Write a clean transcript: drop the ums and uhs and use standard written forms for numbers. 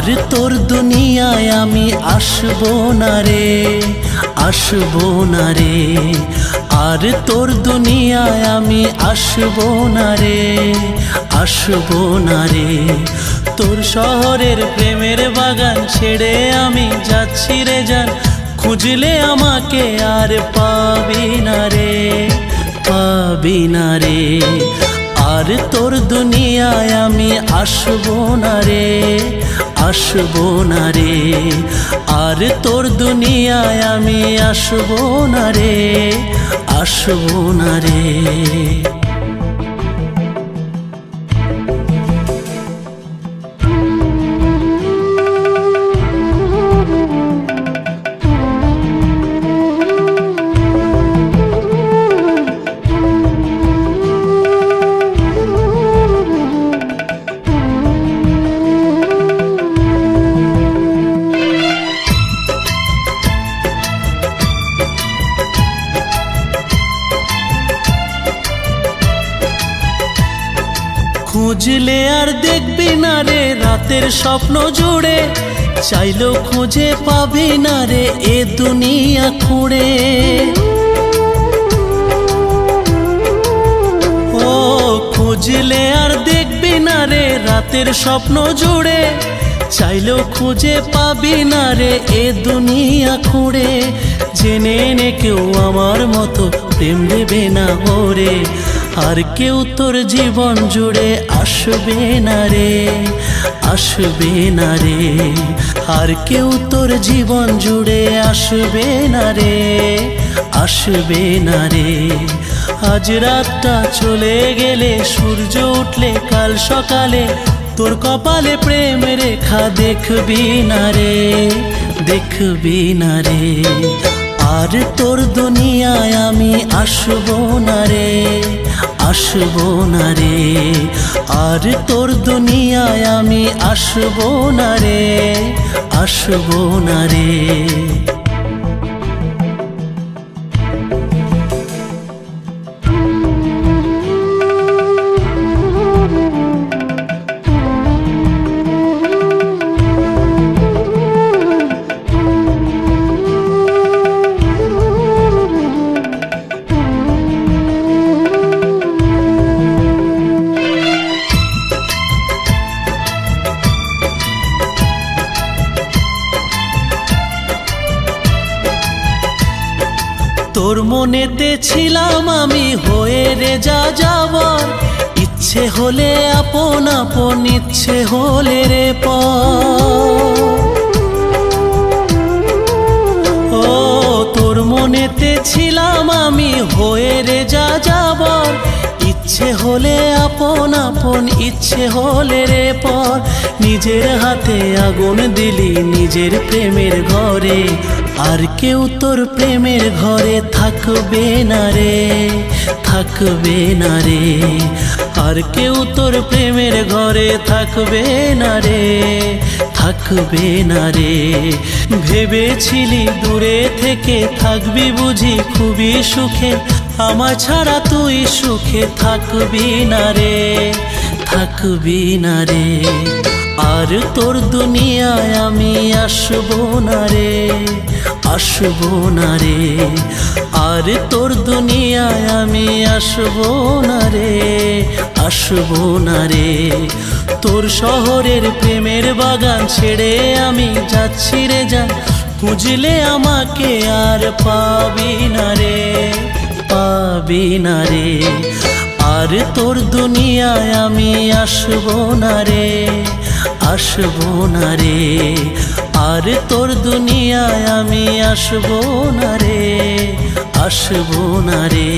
আর তোর দুনিয়ায় আমি আসবো না রে, আসবো না রে। আর তোর দুনিয়ায় আমি আসবো না রে, আসবো না রে। তোর শহরের প্রেমের বাগান ছেড়ে আমি যাচ্ছি রে জান, খুঁজলে আমাকে আর পাবি না রে, পাবি না রে। আর তোর দুনিয়ায় আমি আসবো না রে, আসবো না রে। আর তোর দুনিয়ায় আমি আসবো না রে, আসবো না রে। খুঁজলে আর দেখবি না রে রাতের স্বপ্ন জুড়ে, চাইলেও খুঁজে পাবি না রে এ দুনিয়া খুঁড়ে। ও খুঁজলে আর দেখবি না রে রাতের স্বপ্ন জুড়ে, চাইলেও খুঁজে পাবি না রে এ দুনিয়া খুঁড়ে। জেনে নে কেউ আমার মতো প্রেম দেবে না ওরে, আর কেউ তোর জীবন জুড়ে আসবে না রে, আসবে না রে। আর কেউ তোর জীবন জুড়ে আসবে না রে, আসবে না রে। আজ রাতটা চলে গেলে সূর্য উঠলে কাল সকালে তোর কপালে প্রেম রেখা দেখবি না রে, দেখবি না রে। আর তোর দুনিয়ায় আমি আসবো না রে, আসবো না রে। আর তোর দুনিয়ায় আমি আসবো না রে, আসবো না রে। তোর মনেতে ছিলাম আমি হয়ে রে যা যাবার, ইচ্ছে হলে আপন আপন, ইচ্ছে হলে রে পর। ও তোর মনেতে ছিলাম আমি হয়ে রে যা যাবার, ইচ্ছে হলে আপন আপন, ইচ্ছে হলে রে পর। নিজের হাতে আগুন দিলি নিজের প্রেমের ঘরে, আর কেউ তোর প্রেমের ঘরে থাকবে না রে, থাকবে না রে। আর কেউ তোর প্রেমের ঘরে থাকবে না রে, থাকবে না রে। ভেবেছিলি দূরে থেকে থাকবি বুঝি খুবই সুখে, আমার ছাড়া তুই সুখে থাকবি না রে, থাকবি না রে। আর তোর দুনিয়ায় আমি আসবো না রে, আসবো না রে। আর তোর দুনিয়ায় আমি আসবো না রে, আসবো না রে। তোর শহরের প্রেমের বাগান ছেড়ে আমি যাচ্ছি রে জান, খুঁজলে আমাকে আর পাবি না রে, পাবি না রে। আর তোর দুনিয়ায় আমি আসবো না রে, আসবো না রে। আর তোর দুনিয়ায় আমি আসবো না রে, আসবো না রে।